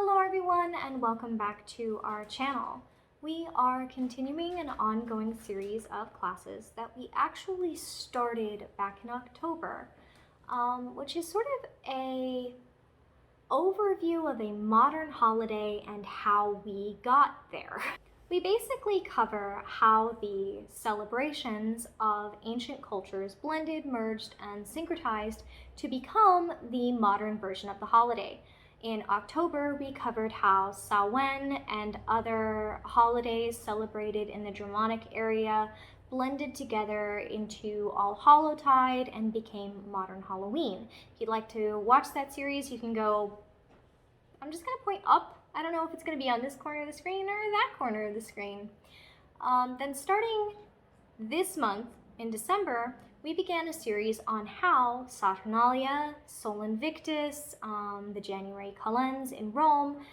Hello everyone and welcome back to our channel. We are continuing an ongoing series of classes that we actually started back in October, which is sort of a overview of a modern holiday and how we got there. We basically cover how the celebrations of ancient cultures blended, merged, and syncretized to become the modern version of the holiday. In October, we covered how Samhain and other holidays celebrated in the Germanic area blended together into All-Hallowtide and became modern Halloween. If you'd like to watch that series, you can go, I'm just going to point up. I don't know if it's going to be on this corner of the screen or that corner of the screen. Then starting this month in December, we began a series on how Saturnalia, Sol Invictus, the January Calends in Rome,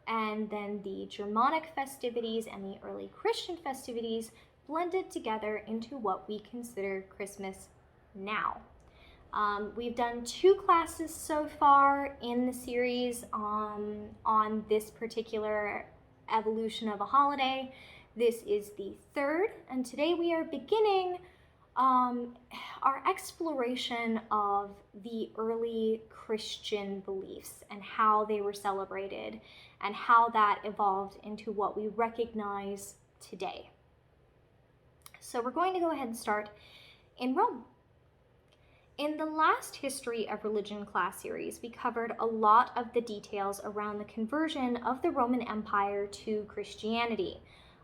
and then the Germanic festivities and the early Christian festivities blended together into what we consider Christmas now. We've done 2 classes so far in the series on this particular evolution of a holiday. This is the 3rd, and today we are beginning our exploration of the early Christian beliefs and how they were celebrated and how that evolved into what we recognize today. So we're going to go ahead and start in Rome. In the last History of Religion class series, we covered a lot of the details around the conversion of the Roman Empire to Christianity.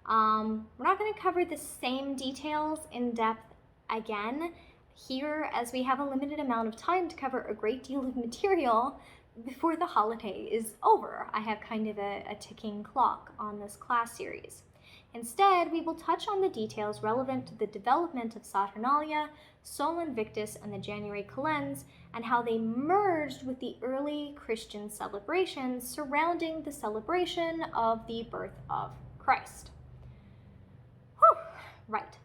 We're not going to cover the same details in depth again here, as we have a limited amount of time to cover a great deal of material before the holiday is over. I have kind of a ticking clock on this class series. Instead, we will touch on the details relevant to the development of Saturnalia, Sol Invictus, and the January Calends, and how they merged with the early Christian celebrations surrounding the celebration of the birth of Christ. Whew, right.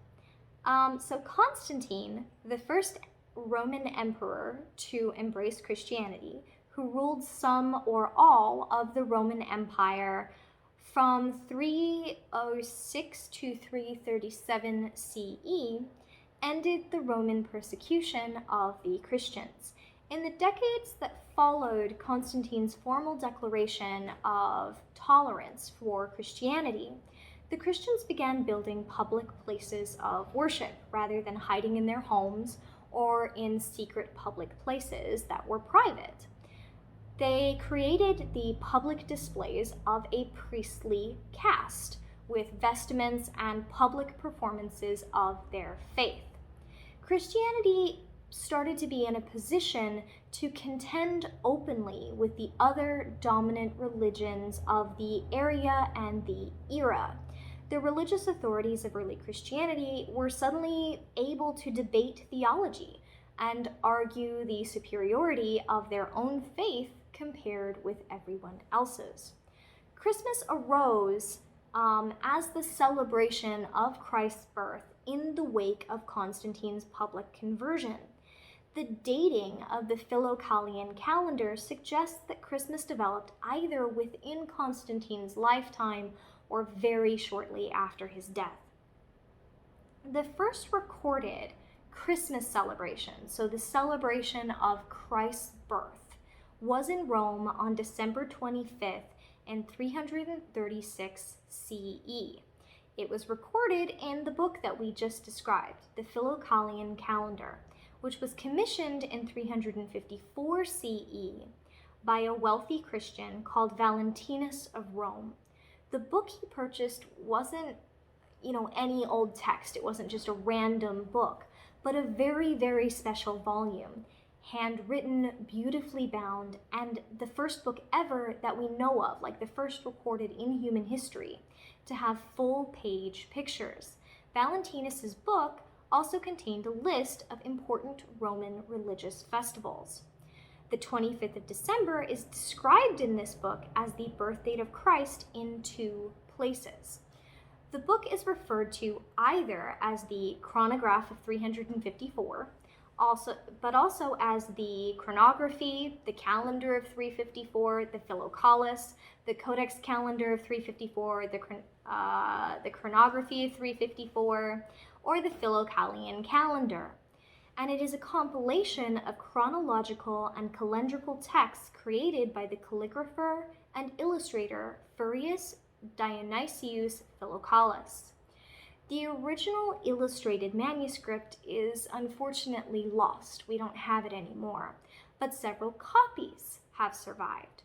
So Constantine, the first Roman emperor to embrace Christianity, who ruled some or all of the Roman Empire from 306 to 337 CE, ended the Roman persecution of the Christians. In the decades that followed Constantine's formal declaration of tolerance for Christianity, the Christians began building public places of worship rather than hiding in their homes or in secret public places that were private. They created the public displays of a priestly caste with vestments and public performances of their faith. Christianity started to be in a position to contend openly with the other dominant religions of the area and the era. The religious authorities of early Christianity were suddenly able to debate theology and argue the superiority of their own faith compared with everyone else's. Christmas arose as the celebration of Christ's birth in the wake of Constantine's public conversion. The dating of the Filicalis calendar suggests that Christmas developed either within Constantine's lifetime or very shortly after his death. The first recorded Christmas celebration, so the celebration of Christ's birth, was in Rome on December 25th in 336 CE. It was recorded in the book that we just described, the Filicalis calendar, which was commissioned in 354 CE by a wealthy Christian called Valentinus of Rome. The book he purchased wasn't, any old text. It wasn't just a random book, but a very, very special volume, handwritten, beautifully bound, and the first book ever that we know of, like the first recorded in human history, to have full-page pictures. Valentinus's book also contained a list of important Roman religious festivals. The 25th of December is described in this book as the birth date of Christ in 2 places. The book is referred to either as the Chronograph of 354 also as the chronography, the calendar of 354, the Filicalis, the Codex Calendar of 354, the chronography of 354, or the Filicalian calendar. And it is a compilation of chronological and calendrical texts created by the calligrapher and illustrator Furius Dionysius Filicalis. The original illustrated manuscript is unfortunately lost. We don't have it anymore, but several copies have survived.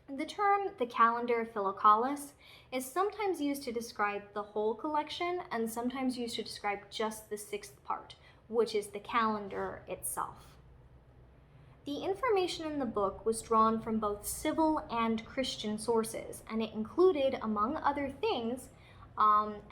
The term, the Calendar of Filicalis, is sometimes used to describe the whole collection and sometimes used to describe just the sixth part, which is the calendar itself. The information in the book was drawn from both civil and Christian sources, and it included, among other things,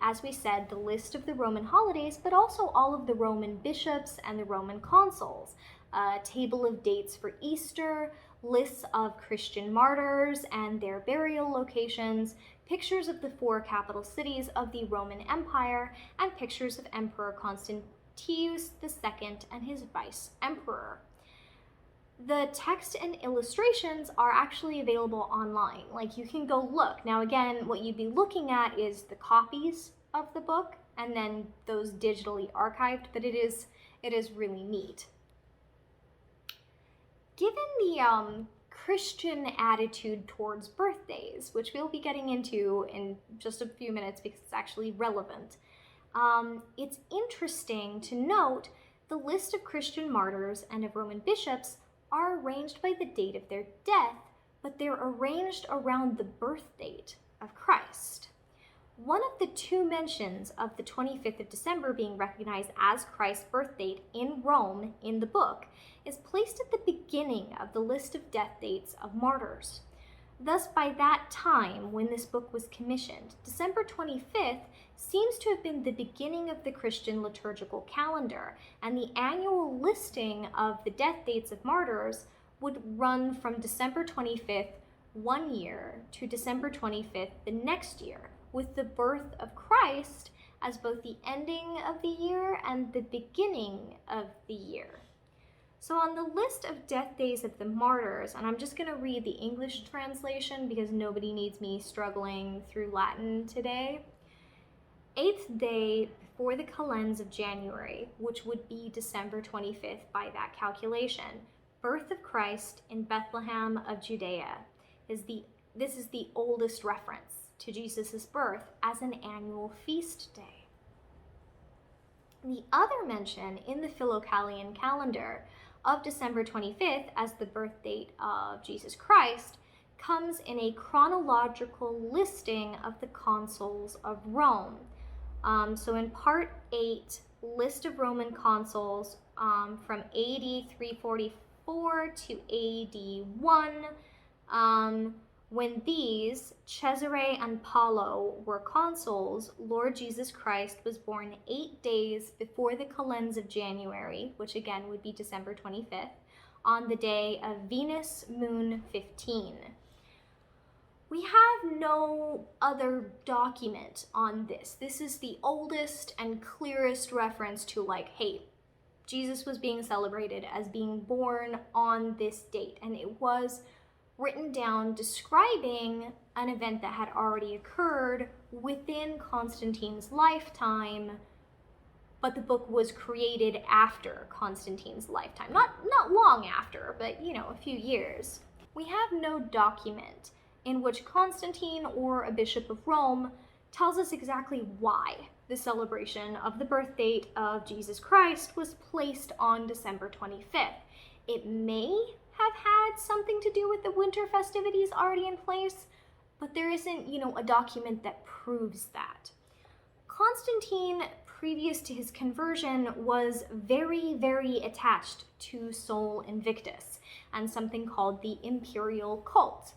as we said, the list of the Roman holidays, but also all of the Roman bishops and the Roman consuls, a table of dates for Easter, lists of Christian martyrs and their burial locations, pictures of the 4 capital cities of the Roman Empire, and pictures of Emperor Constantine II and his vice emperor. The text and illustrations are actually available online. Like, you can go look. Now again, what you'd be looking at is the copies of the book and then those digitally archived, but it is really neat. Given the Christian attitude towards birthdays, which we'll be getting into in just a few minutes because it's actually relevant, it's interesting to note the list of Christian martyrs and of Roman bishops are arranged by the date of their death, but they're arranged around the birth date of Christ. One of the 2 mentions of the 25th of December being recognized as Christ's birth date in Rome in the book is placed at the beginning of the list of death dates of martyrs. Thus, by that time, when this book was commissioned, December 25th seems to have been the beginning of the Christian liturgical calendar, and the annual listing of the death dates of martyrs would run from December 25th one year to December 25th the next year, with the birth of Christ as both the ending of the year and the beginning of the year. So on the list of death days of the martyrs, and I'm just going to read the English translation because nobody needs me struggling through Latin today. 8th day before the calends of January, which would be December 25th by that calculation, birth of Christ in Bethlehem of Judea. This is the oldest reference to Jesus' birth as an annual feast day. The other mention in the Filicalian calendar of December 25th as the birth date of Jesus Christ comes in a chronological listing of the consuls of Rome. So in part 8, list of Roman consuls from AD 344 to AD 1, when these, Cesare and Paulo, were consuls, Lord Jesus Christ was born 8 days before the calends of January, which again would be December 25th, on the day of Venus Moon 15. We have no other document on this. This is the oldest and clearest reference to, like, hey, Jesus was being celebrated as being born on this date, and it was written down describing an event that had already occurred within Constantine's lifetime, but the book was created after Constantine's lifetime. Not long after, but, a few years. We have no document in which Constantine or a bishop of Rome tells us exactly why the celebration of the birth date of Jesus Christ was placed on December 25th. It may have had something to do with the winter festivities already in place, but there isn't, a document that proves that. Constantine, previous to his conversion, was very, very attached to Sol Invictus and something called the Imperial Cult.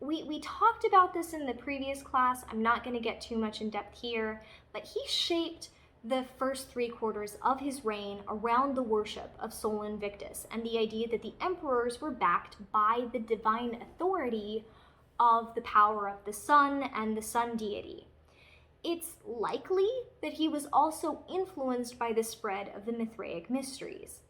We talked about this in the previous class. I'm not going to get too much in depth here, but he shaped the first 3 quarters of his reign around the worship of Sol Invictus and the idea that the emperors were backed by the divine authority of the power of the sun and the sun deity. It's likely that he was also influenced by the spread of the Mithraic mysteries.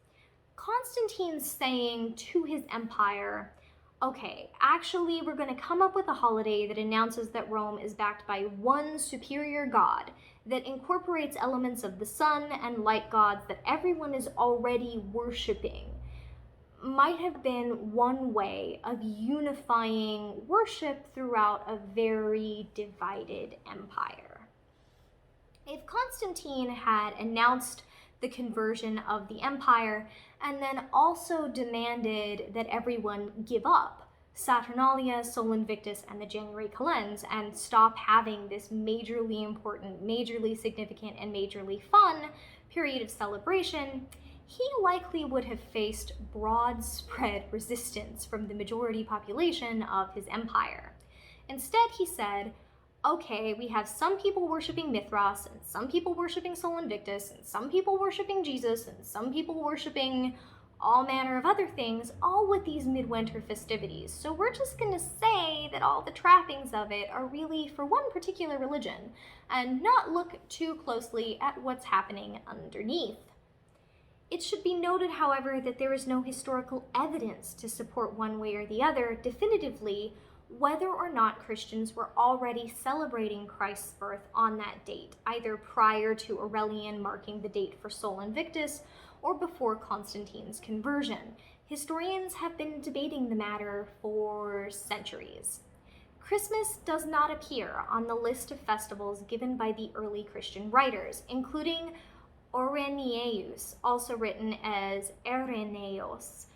Constantine's saying to his empire, okay, actually we're going to come up with a holiday that announces that Rome is backed by one superior god that incorporates elements of the sun and light gods that everyone is already worshipping, might have been one way of unifying worship throughout a very divided empire. If Constantine had announced the conversion of the empire and then also demanded that everyone give up Saturnalia, Sol Invictus, and the January Calends and stop having this majorly important, majorly significant, and majorly fun period of celebration, he likely would have faced broad spread resistance from the majority population of his empire. Instead, he said, okay, we have some people worshiping Mithras, and some people worshiping Sol Invictus, and some people worshiping Jesus, and some people worshiping all manner of other things, all with these midwinter festivities. So we're just going to say that all the trappings of it are really for one particular religion, and not look too closely at what's happening underneath. It should be noted, however, that there is no historical evidence to support one way or the other definitively whether or not Christians were already celebrating Christ's birth on that date, either prior to Aurelian marking the date for Sol Invictus or before Constantine's conversion. Historians have been debating the matter for centuries. Christmas does not appear on the list of festivals given by the early Christian writers, including Irenaeus, also written as Irenaeus,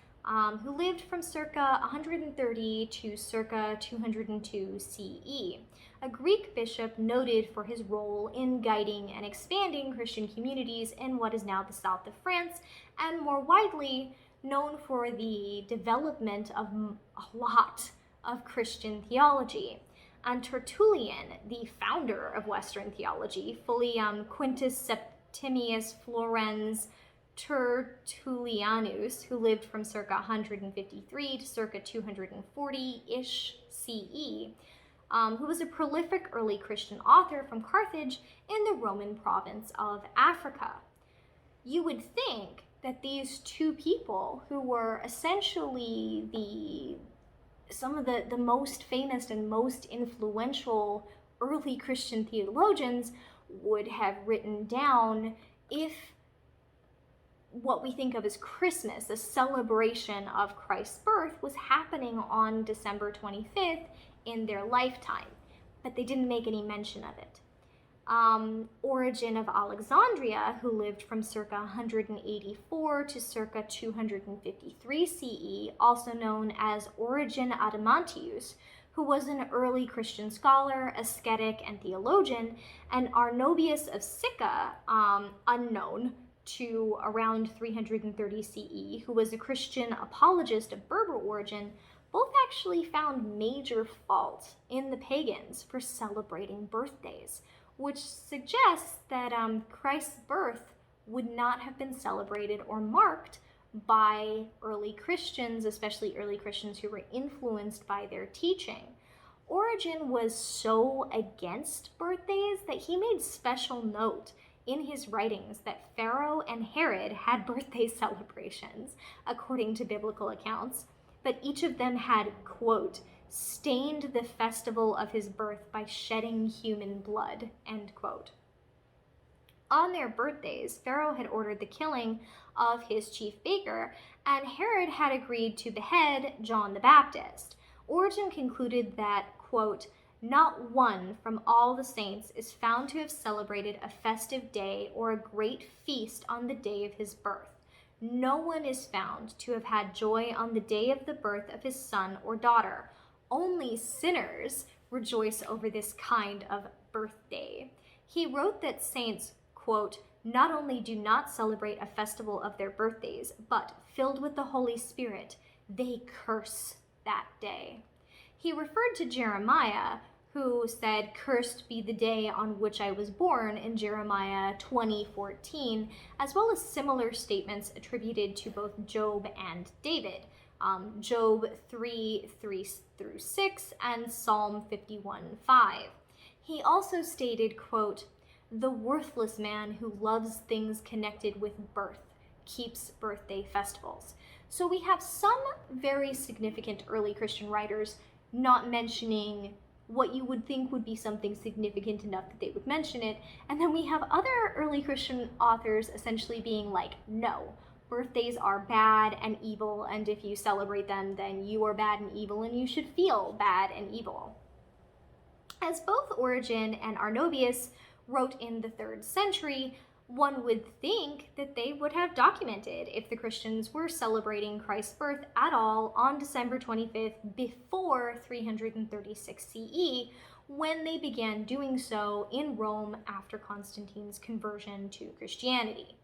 who lived from circa 130 to circa 202 CE, a Greek bishop noted for his role in guiding and expanding Christian communities in what is now the south of France, and more widely known for the development of a lot of Christian theology. And Tertullian, the founder of Western theology, fully Quintus Septimius Florens Tertullianus, who lived from circa 153 to circa 240-ish CE, who was a prolific early Christian author from Carthage in the Roman province of Africa. You would think that these two people, who were essentially some of the most famous and most influential early Christian theologians, would have written down if what we think of as Christmas, the celebration of Christ's birth, was happening on December 25th in their lifetime, but they didn't make any mention of it. Origen of Alexandria, who lived from circa 184 to circa 253 CE, also known as Origen Adamantius, who was an early Christian scholar, ascetic, and theologian, and Arnobius of Sicca, unknown to around 330 CE, who was a Christian apologist of Berber origin, both actually found major fault in the pagans for celebrating birthdays, which suggests that Christ's birth would not have been celebrated or marked by early Christians, especially early Christians who were influenced by their teaching. Origen was so against birthdays that he made special note in his writings that Pharaoh and Herod had birthday celebrations, according to biblical accounts, but each of them had, quote, stained the festival of his birth by shedding human blood, end quote. On their birthdays, Pharaoh had ordered the killing of his chief baker, and Herod had agreed to behead John the Baptist. Origen concluded that, quote, not one from all the saints is found to have celebrated a festive day or a great feast on the day of his birth. No one is found to have had joy on the day of the birth of his son or daughter. Only sinners rejoice over this kind of birthday. He wrote that saints, quote, not only do not celebrate a festival of their birthdays, but, filled with the Holy Spirit, they curse that day. He referred to Jeremiah, who said, cursed be the day on which I was born, in Jeremiah 20:14, as well as similar statements attributed to both Job and David, Job 3:3-6 and Psalm 51:5. He also stated, quote, "The worthless man who loves things connected with birth keeps birthday festivals." So we have some very significant early Christian writers not mentioning what you would think would be something significant enough that they would mention it, and then we have other early Christian authors essentially being like, no, birthdays are bad and evil, and if you celebrate them, then you are bad and evil, and you should feel bad and evil. As both Origen and Arnobius wrote in the 3rd century, one would think that they would have documented if the Christians were celebrating Christ's birth at all on December 25th before 336 CE, when they began doing so in Rome after Constantine's conversion to Christianity.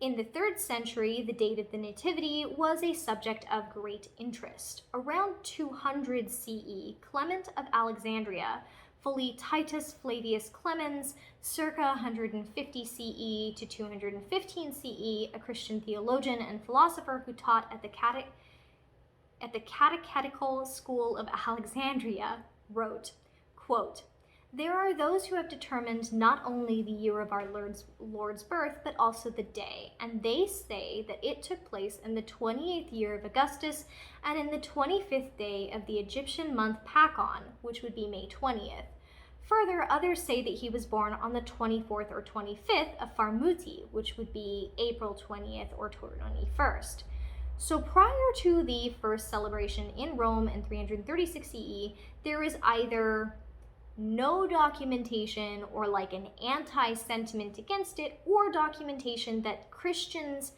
In the 3rd century, the date of the Nativity was a subject of great interest. Around 200 CE, Clement of Alexandria, fully Titus Flavius Clemens, circa 150 CE to 215 CE, a Christian theologian and philosopher who taught at the Catechetical School of Alexandria, wrote, quote, "There are those who have determined not only the year of our Lord's birth, but also the day, and they say that it took place in the 28th year of Augustus, and in the 25th day of the Egyptian month Pachon, which would be May 20th. Further, others say that he was born on the 24th or 25th of Farmuti, which would be April 20th or 21st. So prior to the first celebration in Rome in 336 CE, there is either no documentation or like an anti-sentiment against it, or documentation that Christians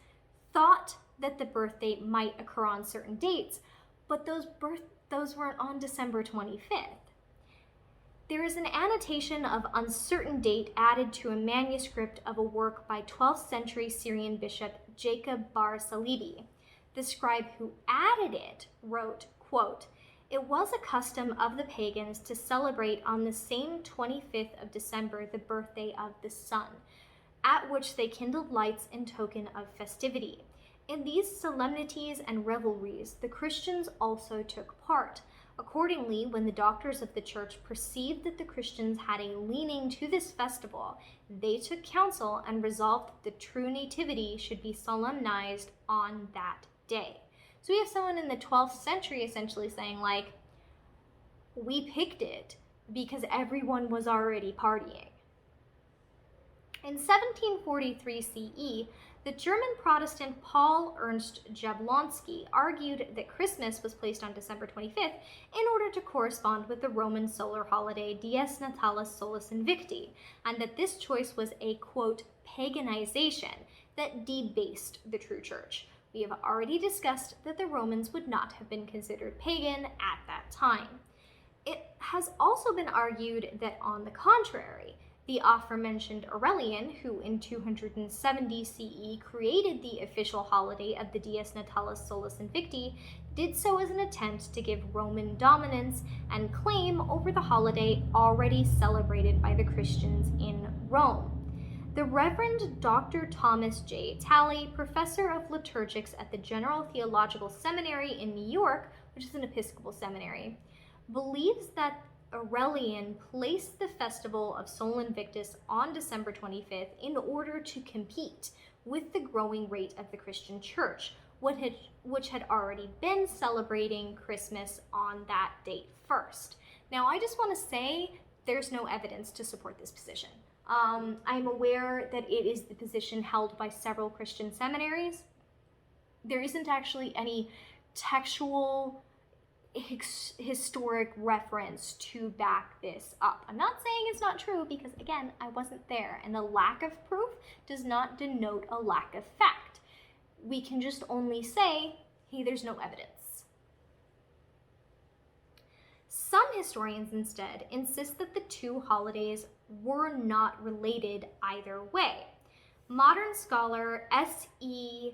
thought that the birth date might occur on certain dates, but those weren't on December 25th. There is an annotation of uncertain date added to a manuscript of a work by 12th century Syrian bishop Jacob bar Salibi. The scribe who added it wrote, quote, "It was a custom of the pagans to celebrate on the same 25th of December the birthday of the sun, at which they kindled lights in token of festivity. In these solemnities and revelries the Christians also took part. Accordingly, when the doctors of the church perceived that the Christians had a leaning to this festival, they took counsel and resolved that the true nativity should be solemnized on that day." So we have someone in the 12th century essentially saying, like, we picked it because everyone was already partying. In 1743 CE, the German Protestant Paul Ernst Jablonski argued that Christmas was placed on December 25th in order to correspond with the Roman solar holiday Dies Natalis Solis Invicti, and that this choice was a, quote, paganization that debased the true church. We have already discussed that the Romans would not have been considered pagan at that time. It has also been argued that, on the contrary, the aforementioned Aurelian, who in 270 CE created the official holiday of the Dies Natalis Solis Invicti, did so as an attempt to give Roman dominance and claim over the holiday already celebrated by the Christians in Rome. The Reverend Dr. Thomas J. Talley, professor of liturgics at the General Theological Seminary in New York, which is an Episcopal seminary, believes that Aurelian placed the festival of Sol Invictus on December 25th in order to compete with the growing rate of the Christian church, which had already been celebrating Christmas on that date first. Now, I just want to say there's no evidence to support this position. I'm aware that it is the position held by several Christian seminaries. There isn't actually any textual historic reference to back this up. I'm not saying it's not true because, again, I wasn't there, and the lack of proof does not denote a lack of fact. We can just only say, hey, there's no evidence. Some historians instead insist that the two holidays were not related either way. Modern scholar S.E.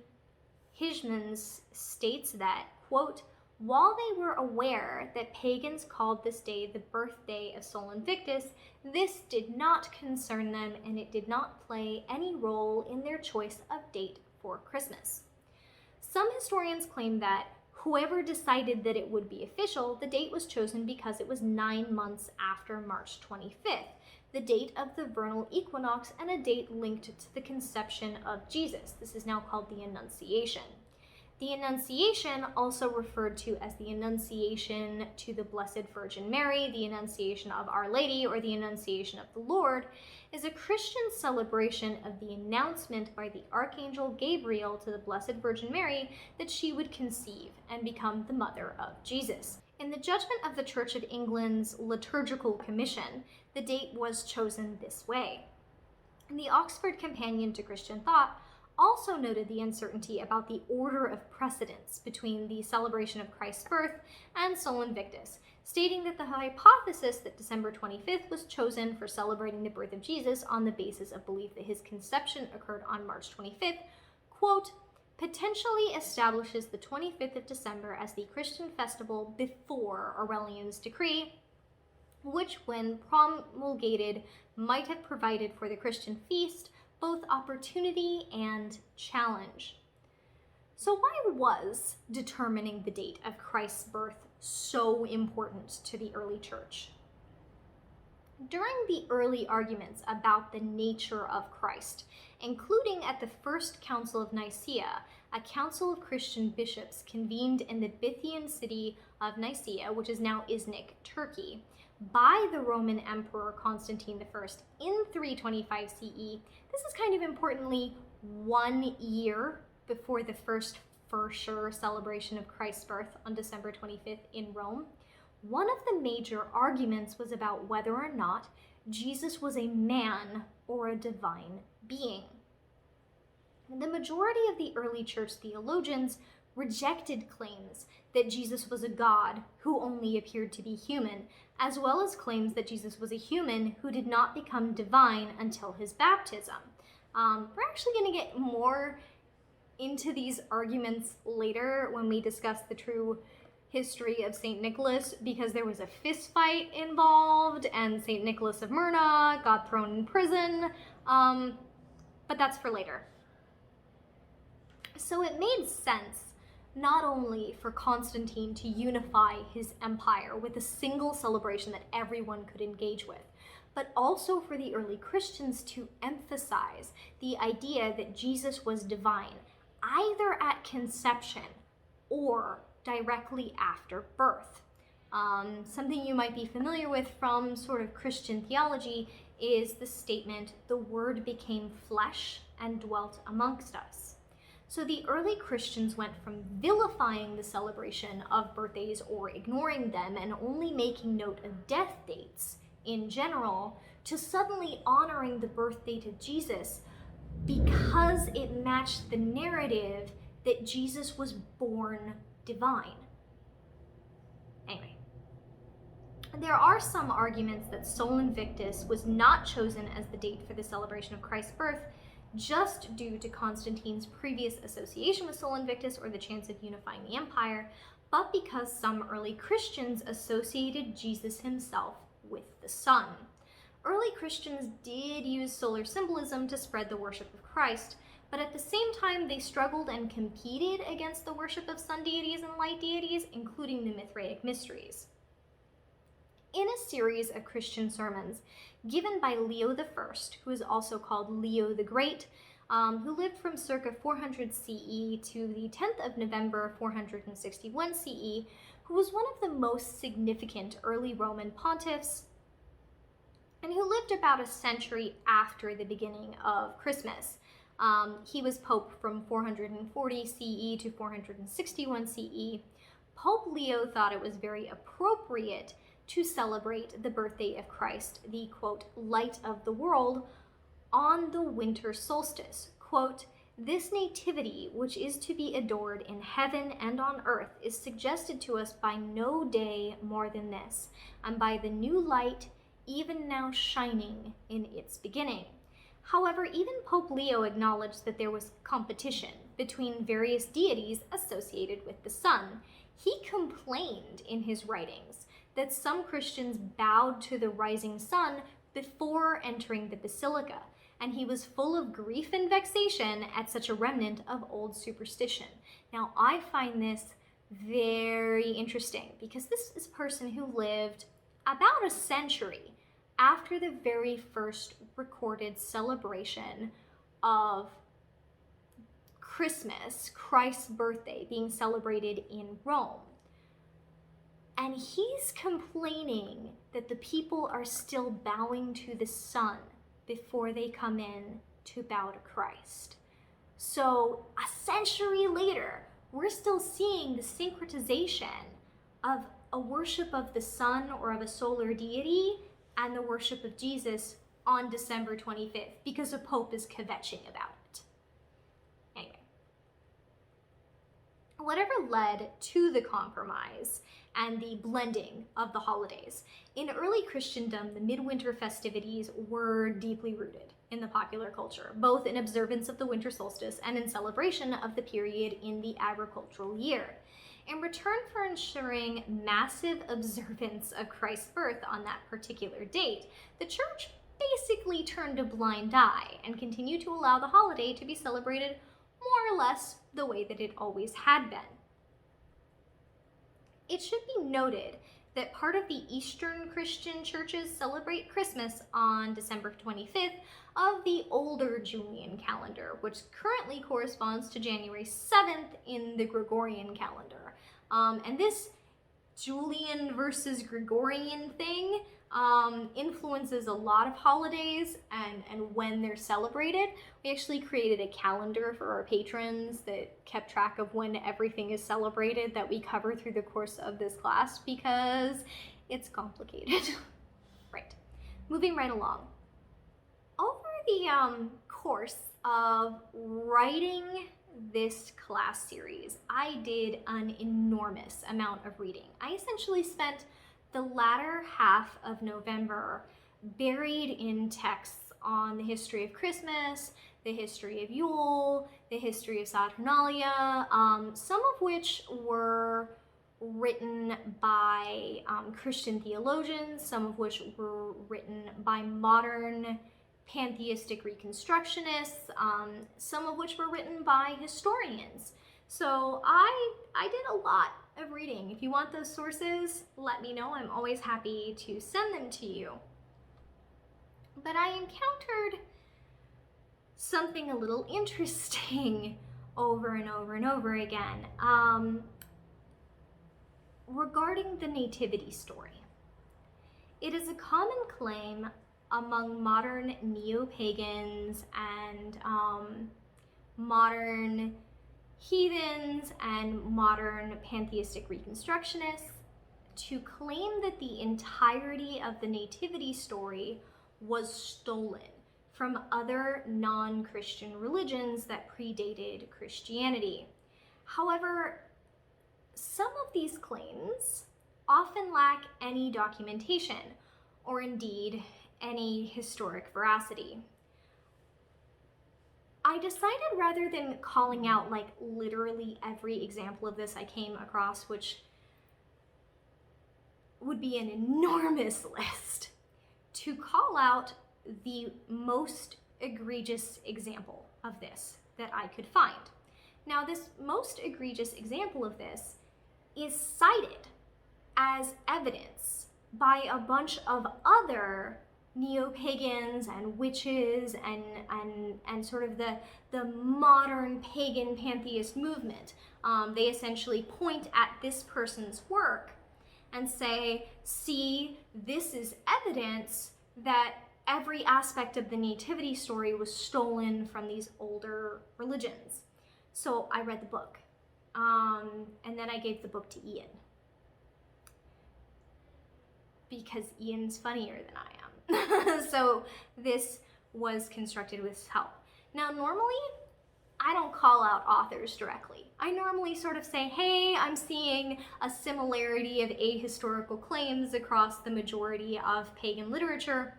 Hijmans states that, quote, "While they were aware that pagans called this day the birthday of Sol Invictus, this did not concern them, and it did not play any role in their choice of date for Christmas." Some historians claim that Whoever decided that it would be official, the date was chosen because it was 9 months after March 25th, the date of the vernal equinox and a date linked to the conception of Jesus. This is now called the Annunciation. The Annunciation, also referred to as the Annunciation to the Blessed Virgin Mary, the Annunciation of Our Lady, or the Annunciation of the Lord, is a Christian celebration of the announcement by the Archangel Gabriel to the Blessed Virgin Mary that she would conceive and become the mother of Jesus. In the judgment of the Church of England's Liturgical Commission, the date was chosen this way. The Oxford Companion to Christian Thought also noted the uncertainty about the order of precedence between the celebration of Christ's birth and Sol Invictus, stating that the hypothesis that December 25th was chosen for celebrating the birth of Jesus on the basis of belief that his conception occurred on March 25th, quote, potentially establishes the 25th of December as the Christian festival before Aurelian's decree, which, when promulgated, might have provided for the Christian feast both opportunity and challenge. So why was determining the date of Christ's birth so important to the early church? During the early arguments about the nature of Christ, including at the First Council of Nicaea, a council of Christian bishops convened in the Bithynian city of Nicaea, which is now Iznik, Turkey, by the Roman Emperor Constantine I in 325 CE. This is kind of importantly 1 year before the first for sure celebration of Christ's birth on December 25th in Rome. One of the major arguments was about whether or not Jesus was a man or a divine being. The majority of the early church theologians rejected claims that Jesus was a god who only appeared to be human, as well as claims that Jesus was a human who did not become divine until his baptism. We're actually going to get more into these arguments later when we discuss the true history of St. Nicholas, because there was a fist fight involved and St. Nicholas of Myra got thrown in prison, but that's for later. So it made sense not only for Constantine to unify his empire with a single celebration that everyone could engage with, but also for the early Christians to emphasize the idea that Jesus was divine, either at conception or directly after birth. Something you might be familiar with from sort of Christian theology is the statement, the Word became flesh and dwelt amongst us. So the early Christians went from vilifying the celebration of birthdays or ignoring them and only making note of death dates in general to suddenly honoring the birth date of Jesus because it matched the narrative that Jesus was born divine. Anyway, there are some arguments that Sol Invictus was not chosen as the date for the celebration of Christ's birth just due to Constantine's previous association with Sol Invictus or the chance of unifying the empire, but because some early Christians associated Jesus himself with the sun. Early Christians did use solar symbolism to spread the worship of Christ, but at the same time they struggled and competed against the worship of sun deities and light deities, including the Mithraic mysteries. In a series of Christian sermons given by Leo I, who is also called Leo the Great, who lived from circa 400 CE to the 10th of November 461 CE, who was one of the most significant early Roman pontiffs, and who lived about a century after the beginning of Christmas. He was Pope from 440 CE to 461 CE. Pope Leo thought it was very appropriate to celebrate the birthday of Christ, the, quote, light of the world, on the winter solstice. Quote, this nativity, which is to be adored in heaven and on earth, is suggested to us by no day more than this, and by the new light even now shining in its beginning. However, even Pope Leo acknowledged that there was competition between various deities associated with the sun. He complained in his writings that some Christians bowed to the rising sun before entering the basilica, and he was full of grief and vexation at such a remnant of old superstition. Now, I find this very interesting because this is a person who lived about a century after the very first recorded celebration of Christmas, Christ's birthday, being celebrated in Rome. And he's complaining that the people are still bowing to the sun before they come in to bow to Christ. So a century later, we're still seeing the syncretization of a worship of the sun or of a solar deity and the worship of Jesus on December 25th because a pope is kvetching about it. Anyway, whatever led to the compromise and the blending of the holidays. In early Christendom, the midwinter festivities were deeply rooted in the popular culture, both in observance of the winter solstice and in celebration of the period in the agricultural year. In return for ensuring massive observance of Christ's birth on that particular date, the church basically turned a blind eye and continued to allow the holiday to be celebrated more or less the way that it always had been. It should be noted that part of the Eastern Christian churches celebrate Christmas on December 25th of the older Julian calendar, which currently corresponds to January 7th in the Gregorian calendar. And this Julian versus Gregorian thing influences a lot of holidays and when they're celebrated. We actually created a calendar for our patrons that kept track of when everything is celebrated that we cover through the course of this class because it's complicated. Right, moving right along. Over the course of writing this class series, I did an enormous amount of reading. I essentially spent the latter half of November buried in texts on the history of Christmas, the history of Yule, the history of Saturnalia, some of which were written by Christian theologians, some of which were written by modern pantheistic reconstructionists, some of which were written by historians. So I did a lot of reading. If you want those sources, let me know. I'm always happy to send them to you. But I encountered something a little interesting over and over and over again regarding the nativity story. It is a common claim among modern neo-pagans and modern heathens and modern pantheistic reconstructionists to claim that the entirety of the nativity story was stolen from other non-Christian religions that predated Christianity. However, some of these claims often lack any documentation or indeed any historic veracity. I decided rather than calling out like literally every example of this I came across, which would be an enormous list, to call out the most egregious example of this that I could find. Now, this most egregious example of this is cited as evidence by a bunch of other neo-pagans and witches and sort of the modern pagan pantheist movement. They essentially point at this person's work and say, see, this is evidence that every aspect of the nativity story was stolen from these older religions. So I read the book, and then I gave the book to Ian, because Ian's funnier than I am. So this was constructed with his help. Now, normally, I don't call out authors directly. I normally sort of say, hey, I'm seeing a similarity of ahistorical claims across the majority of pagan literature.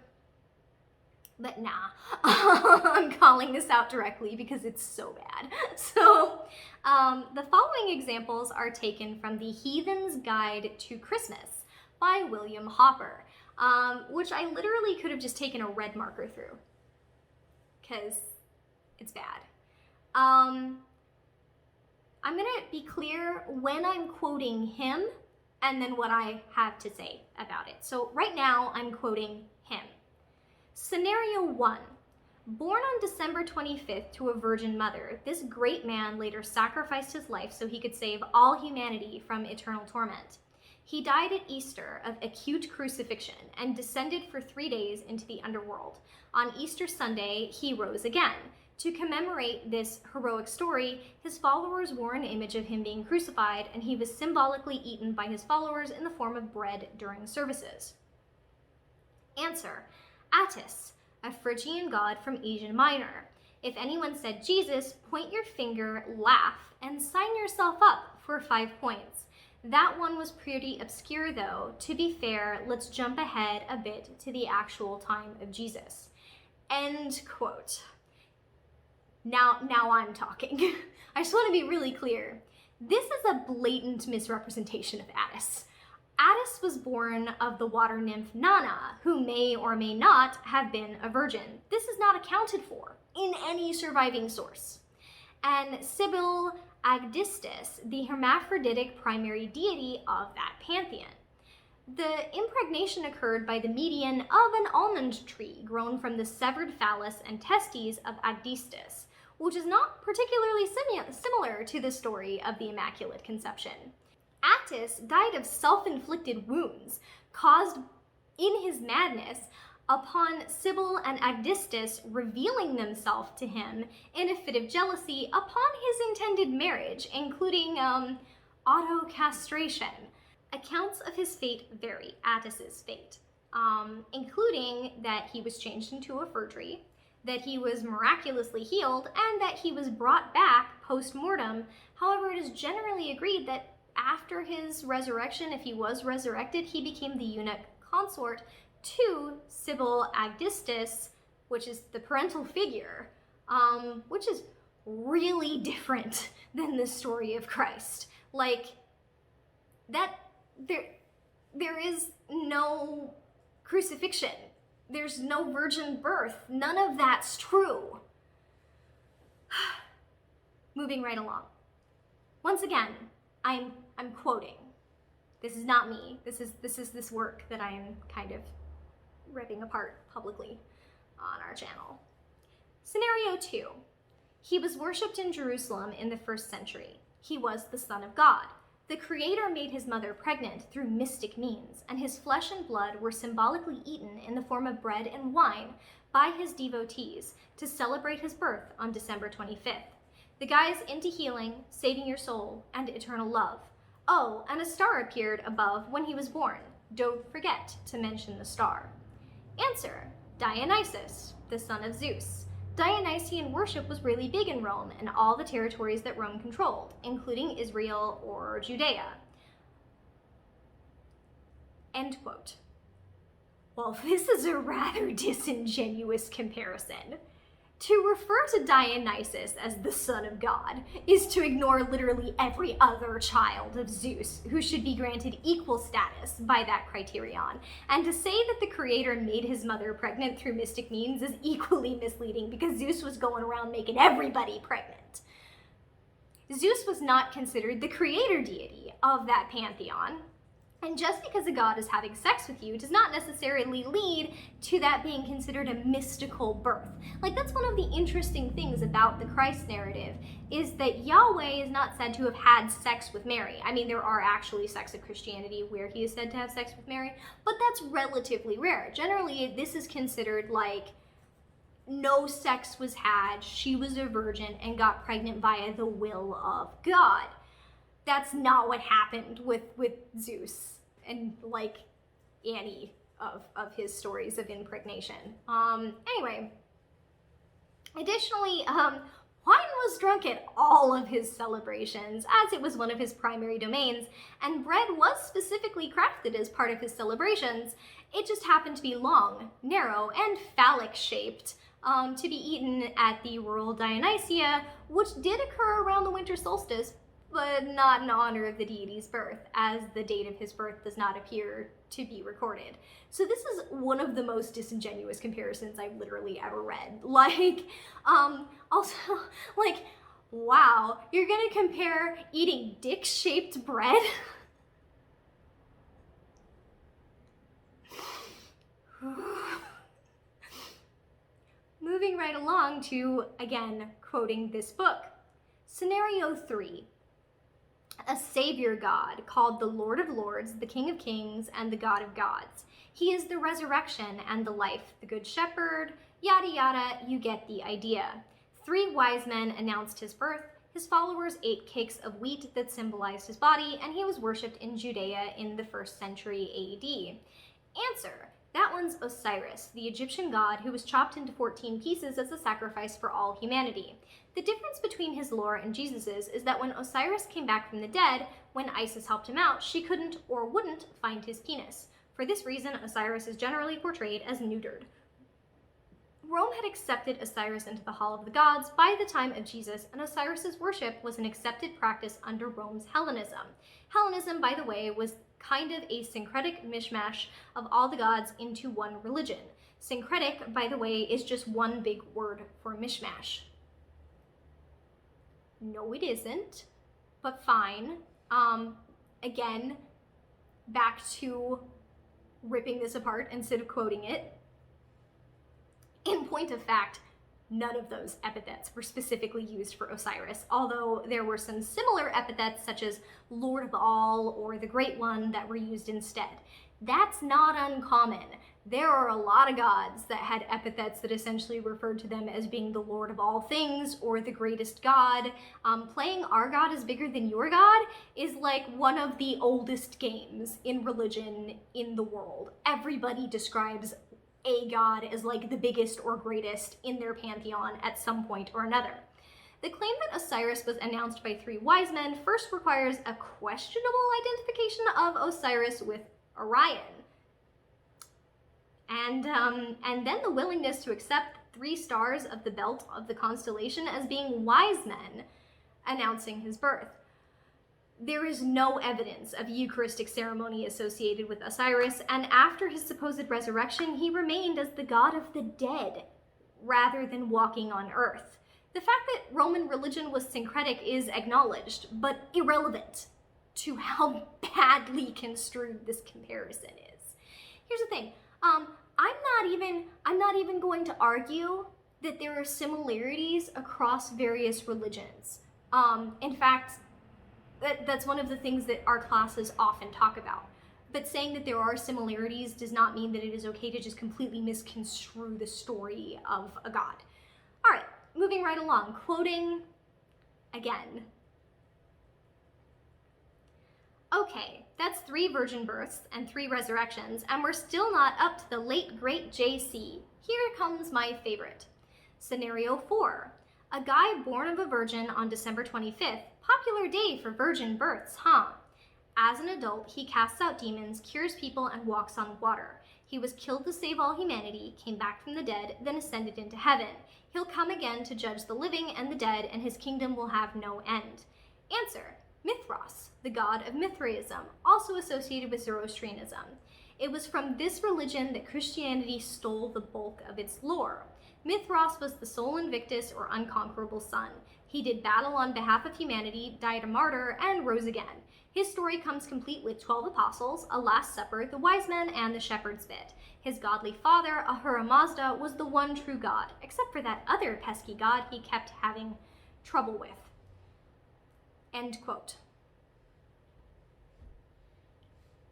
But nah, I'm calling this out directly because it's so bad. So the following examples are taken from the Heathen's Guide to Christmas by William Hopper, which I literally could have just taken a red marker through because it's bad. I'm gonna be clear when I'm quoting him and then what I have to say about it. So right now I'm quoting him. Scenario 1. Born on December 25th to a virgin mother, this great man later sacrificed his life so he could save all humanity from eternal torment. He died at Easter of acute crucifixion and descended for 3 days into the underworld. On Easter Sunday, he rose again. To commemorate this heroic story, his followers wore an image of him being crucified, and he was symbolically eaten by his followers in the form of bread during services. Answer: Attis, a Phrygian god from Asia Minor. If anyone said Jesus, point your finger, laugh, and sign yourself up for 5 points. That one was pretty obscure though. To be fair, let's jump ahead a bit to the actual time of Jesus. End quote. Now I'm talking. I just want to be really clear. This is a blatant misrepresentation of Attis. Attis was born of the water nymph Nana, who may or may not have been a virgin. This is not accounted for in any surviving source. And Sibyl Agdistis, the hermaphroditic primary deity of that pantheon. The impregnation occurred by the median of an almond tree grown from the severed phallus and testes of Agdistis, which is not particularly similar to the story of the Immaculate Conception. Attis died of self-inflicted wounds caused in his madness upon Sibyl and Agdistis revealing themselves to him in a fit of jealousy upon his intended marriage, including autocastration. Accounts of his fate vary, Attis's fate, including that he was changed into a fir tree, that he was miraculously healed, and that he was brought back post-mortem. However, it is generally agreed that after his resurrection, if he was resurrected, he became the eunuch consort to Sibyl Agdistis, which is the parental figure, which is really different than the story of Christ. Like, that, there is no crucifixion. There's no virgin birth. None of that's true. Moving right along. Once again, I'm quoting. This is not me. This is this work that I am kind of ripping apart publicly on our channel. Scenario 2. He was worshipped in Jerusalem in the 1st century. He was the Son of God. The Creator made his mother pregnant through mystic means, and his flesh and blood were symbolically eaten in the form of bread and wine by his devotees to celebrate his birth on December 25th. The guy's into healing, saving your soul, and eternal love. Oh, and a star appeared above when he was born. Don't forget to mention the star. Answer: Dionysus, the son of Zeus. Dionysian worship was really big in Rome and all the territories that Rome controlled, including Israel or Judea. End quote. Well, this is a rather disingenuous comparison. To refer to Dionysus as the son of God is to ignore literally every other child of Zeus who should be granted equal status by that criterion. And to say that the Creator made his mother pregnant through mystic means is equally misleading because Zeus was going around making everybody pregnant. Zeus was not considered the creator deity of that pantheon. And just because a god is having sex with you does not necessarily lead to that being considered a mystical birth. Like, that's one of the interesting things about the Christ narrative, is that Yahweh is not said to have had sex with Mary. I mean, there are actually sects of Christianity where he is said to have sex with Mary, but that's relatively rare. Generally, this is considered like no sex was had, she was a virgin and got pregnant via the will of God. That's not what happened with Zeus and like any of his stories of impregnation. Anyway, additionally, wine was drunk at all of his celebrations, as it was one of his primary domains, and bread was specifically crafted as part of his celebrations. It just happened to be long, narrow, and phallic-shaped, to be eaten at the rural Dionysia, which did occur around the winter solstice, but not in honor of the deity's birth, as the date of his birth does not appear to be recorded. So this is one of the most disingenuous comparisons I've literally ever read. Like, also, like, Wow, you're gonna compare eating dick-shaped bread? Moving right along to, again, quoting this book. Scenario 3. A savior god called the Lord of Lords, the King of Kings, and the God of Gods. He is the resurrection and the life, the good shepherd, yada yada, you get the idea. 3 wise men announced his birth. His followers ate cakes of wheat that symbolized his body, and he was worshipped in Judea in the 1st century AD. Answer. That one's Osiris, the Egyptian god who was chopped into 14 pieces as a sacrifice for all humanity. The difference between his lore and Jesus's is that when Osiris came back from the dead, when Isis helped him out, she couldn't or wouldn't find his penis. For this reason, Osiris is generally portrayed as neutered. Rome had accepted Osiris into the Hall of the Gods by the time of Jesus, and Osiris's worship was an accepted practice under Rome's Hellenism. Hellenism, by the way, was kind of a syncretic mishmash of all the gods into one religion. Syncretic, by the way, is just one big word for mishmash. No, it isn't, but fine. Again, back to ripping this apart instead of quoting it. In point of fact, none of those epithets were specifically used for Osiris, although there were some similar epithets such as Lord of All or the Great One that were used instead. That's not uncommon. There are a lot of gods that had epithets that essentially referred to them as being the Lord of all things or the greatest god. Playing our god is bigger than your god is like one of the oldest games in religion in the world. Everybody describes a god as like the biggest or greatest in their pantheon at some point or another. The claim that Osiris was announced by 3 wise men first requires a questionable identification of Osiris with Orion. And then the willingness to accept 3 stars of the belt of the constellation as being wise men announcing his birth. There is no evidence of Eucharistic ceremony associated with Osiris, and after his supposed resurrection, he remained as the god of the dead, rather than walking on earth. The fact that Roman religion was syncretic is acknowledged, but irrelevant to how badly construed this comparison is. Here's the thing, I'm not even going to argue that there are similarities across various religions. In fact, that's one of the things that our classes often talk about. But saying that there are similarities does not mean that it is okay to just completely misconstrue the story of a god. All right, moving right along, quoting again. Okay, that's 3 virgin births and 3 resurrections, and we're still not up to the late great JC. Here comes my favorite. Scenario 4. A guy born of a virgin on December 25th. Popular day for virgin births, huh? As an adult, he casts out demons, cures people, and walks on water. He was killed to save all humanity, came back from the dead, then ascended into heaven. He'll come again to judge the living and the dead, and his kingdom will have no end. Answer. Mithras, the god of Mithraism, also associated with Zoroastrianism. It was from this religion that Christianity stole the bulk of its lore. Mithras was the sole Invictus or unconquerable sun. He did battle on behalf of humanity, died a martyr, and rose again. His story comes complete with 12 apostles, a Last Supper, the wise men, and the shepherd's bit. His godly father, Ahura Mazda, was the one true god, except for that other pesky god he kept having trouble with. End quote.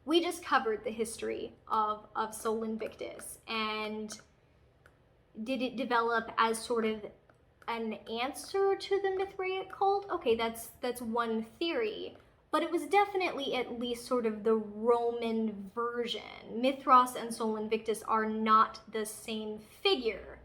We just covered the history of Sol Invictus, and did it develop as sort of an answer to the Mithraic cult? Okay, that's one theory, but it was definitely at least sort of the Roman version. Mithras and Sol Invictus are not the same figure.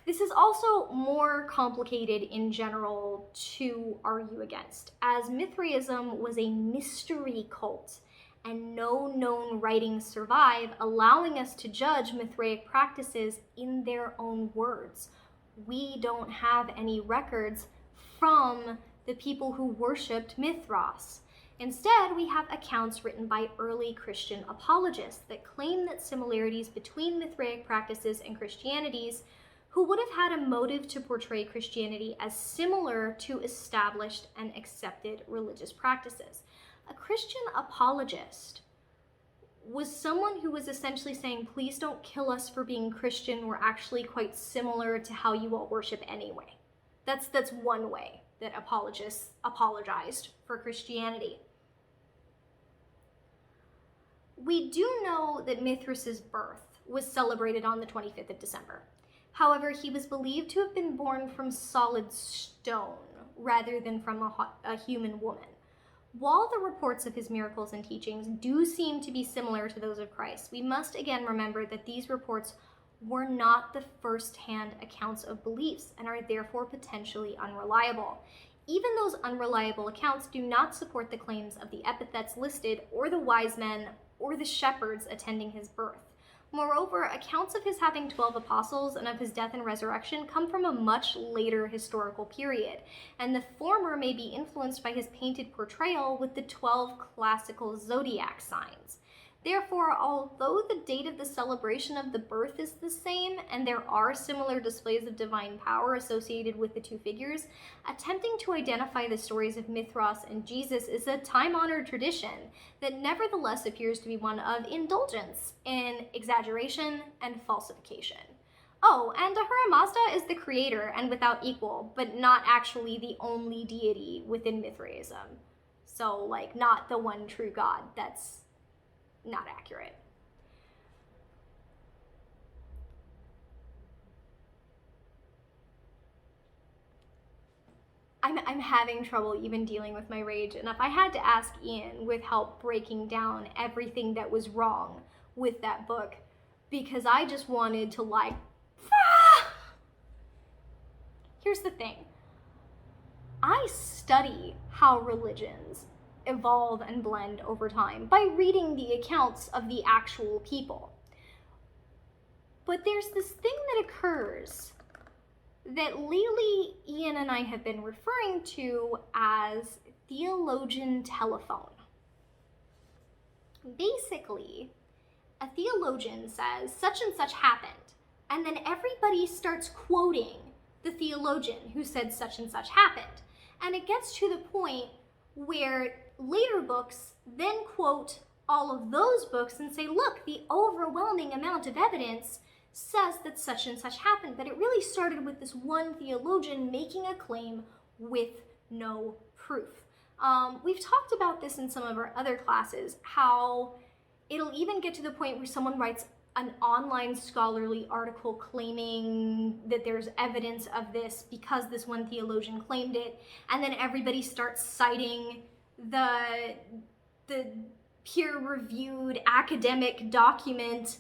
This is also more complicated in general to argue against, as Mithraism was a mystery cult, and no known writings survive, allowing us to judge Mithraic practices in their own words. We don't have any records from the people who worshipped Mithras. Instead, we have accounts written by early Christian apologists that claim that similarities between Mithraic practices and Christianity's who would have had a motive to portray Christianity as similar to established and accepted religious practices. A Christian apologist was someone who was essentially saying, please don't kill us for being Christian. We're actually quite similar to how you all worship anyway. That's one way that apologists apologized for Christianity. We do know that Mithras' birth was celebrated on the 25th of December. However, he was believed to have been born from solid stone rather than from a human woman. While the reports of his miracles and teachings do seem to be similar to those of Christ, we must again remember that these reports were not the first-hand accounts of beliefs and are therefore potentially unreliable. Even those unreliable accounts do not support the claims of the epithets listed or the wise men or the shepherds attending his birth. Moreover, accounts of his having 12 apostles and of his death and resurrection come from a much later historical period, and the former may be influenced by his painted portrayal with the 12 classical zodiac signs. Therefore, although the date of the celebration of the birth is the same, and there are similar displays of divine power associated with the two figures, attempting to identify the stories of Mithras and Jesus is a time-honored tradition that nevertheless appears to be one of indulgence in exaggeration and falsification. Oh, and Ahura Mazda is the creator and without equal, but not actually the only deity within Mithraism. So, like, not the one true God. That's not accurate. I'm having trouble even dealing with my rage, and if I had to ask Ian with help breaking down everything that was wrong with that book, because I just wanted to like, Here's the thing. I study how religions evolve and blend over time by reading the accounts of the actual people. But there's this thing that occurs that lately Ian and I have been referring to as theologian telephone. Basically, a theologian says such and such happened, and then everybody starts quoting the theologian who said such and such happened. And it gets to the point where later books then quote all of those books and say, look, the overwhelming amount of evidence says that such and such happened. But it really started with this one theologian making a claim with no proof. We've talked about this in some of our other classes, how it'll even get to the point where someone writes an online scholarly article claiming that there's evidence of this because this one theologian claimed it, and then everybody starts citing the peer-reviewed academic document,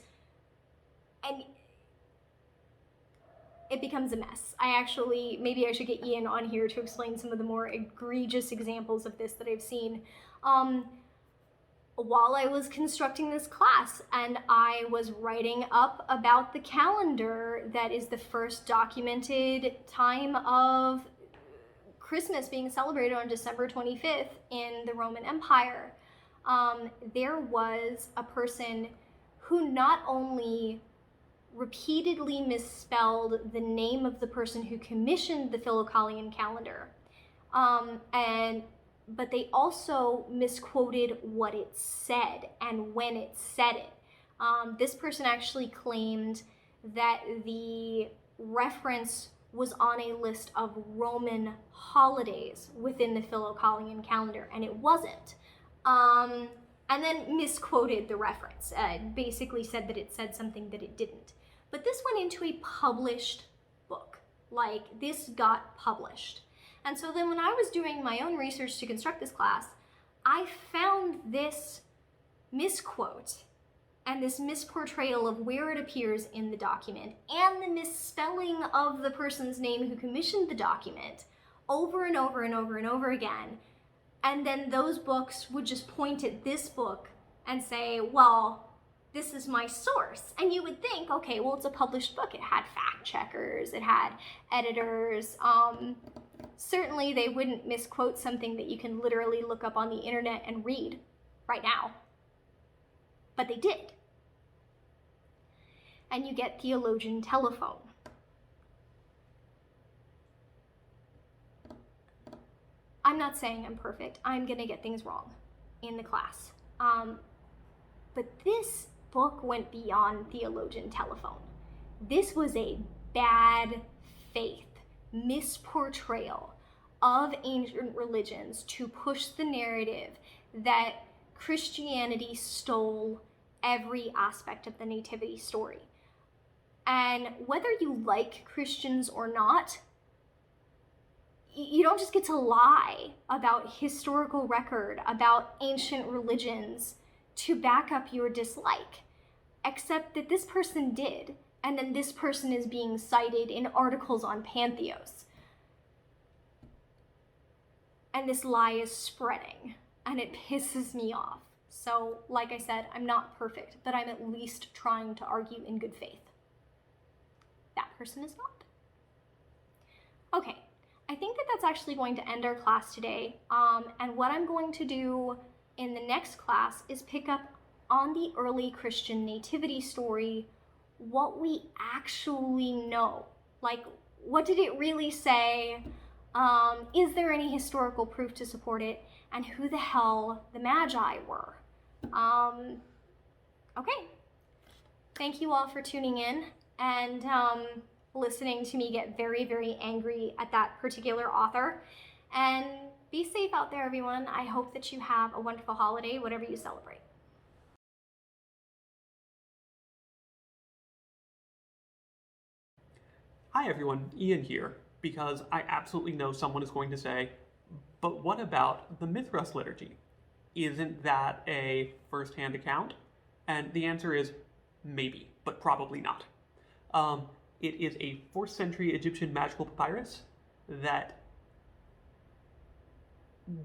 and it becomes a mess. Maybe I should get Ian on here to explain some of the more egregious examples of this that I've seen. While I was constructing this class and I was writing up about the calendar that is the first documented time of Christmas being celebrated on December 25th in the Roman Empire, there was a person who not only repeatedly misspelled the name of the person who commissioned the Filicalian calendar, but they also misquoted what it said and when it said it. This person actually claimed that the reference was on a list of Roman holidays within the Filicalian calendar, and it wasn't. And then misquoted the reference. Basically said that it said something that it didn't. But this went into a published book. Like, this got published. And so then when I was doing my own research to construct this class, I found this misquote and this misportrayal of where it appears in the document and the misspelling of the person's name who commissioned the document over and over and over and over again. And then those books would just point at this book and say, well, this is my source. And you would think, okay, well, it's a published book. It had fact checkers, it had editors. Certainly they wouldn't misquote something that you can literally look up on the internet and read right now. But they did. And you get theologian telephone. not saying I'm perfect. I'm gonna get things wrong in the class. But this book went beyond theologian telephone. This was a bad faith misportrayal of ancient religions to push the narrative that Christianity stole every aspect of the nativity story. And whether you like Christians or not, you don't just get to lie about historical record, about ancient religions to back up your dislike, except that this person did, and then this person is being cited in articles on pantheos. And this lie is spreading, and it pisses me off. So, like I said, I'm not perfect, but I'm at least trying to argue in good faith. That person is not. Okay, I think that that's actually going to end our class today. And what I'm going to do in the next class is pick up on the early Christian nativity story, what we actually know. Like, what did it really say? Is there any historical proof to support it? And who the hell the Magi were? Okay. Thank you all for tuning in and listening to me get very, very angry at that particular author. And be safe out there, everyone. I hope that you have a wonderful holiday, whatever you celebrate. Hi everyone, Ian here, because I absolutely know someone is going to say, but what about the Mithras liturgy? Isn't that a first-hand account? And the answer is maybe, but probably not. It is a 4th century Egyptian magical papyrus that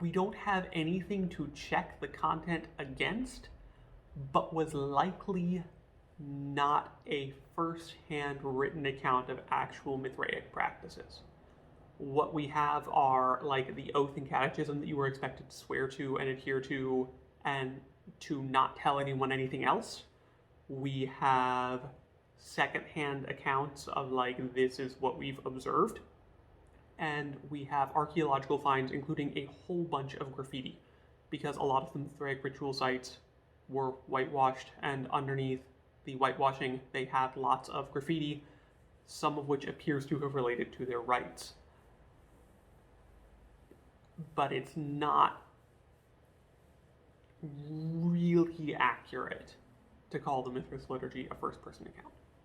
we don't have anything to check the content against, but was likely not a first-hand written account of actual Mithraic practices. What we have are like the oath and catechism that you were expected to swear to and adhere to and to not tell anyone anything else. We have second-hand accounts of like, this is what we've observed. And we have archaeological finds, including a whole bunch of graffiti, because a lot of the Mithraic ritual sites were whitewashed, and underneath the whitewashing, they had lots of graffiti, some of which appears to have related to their rites. But it's not really accurate to call the Mithras liturgy a first-person account.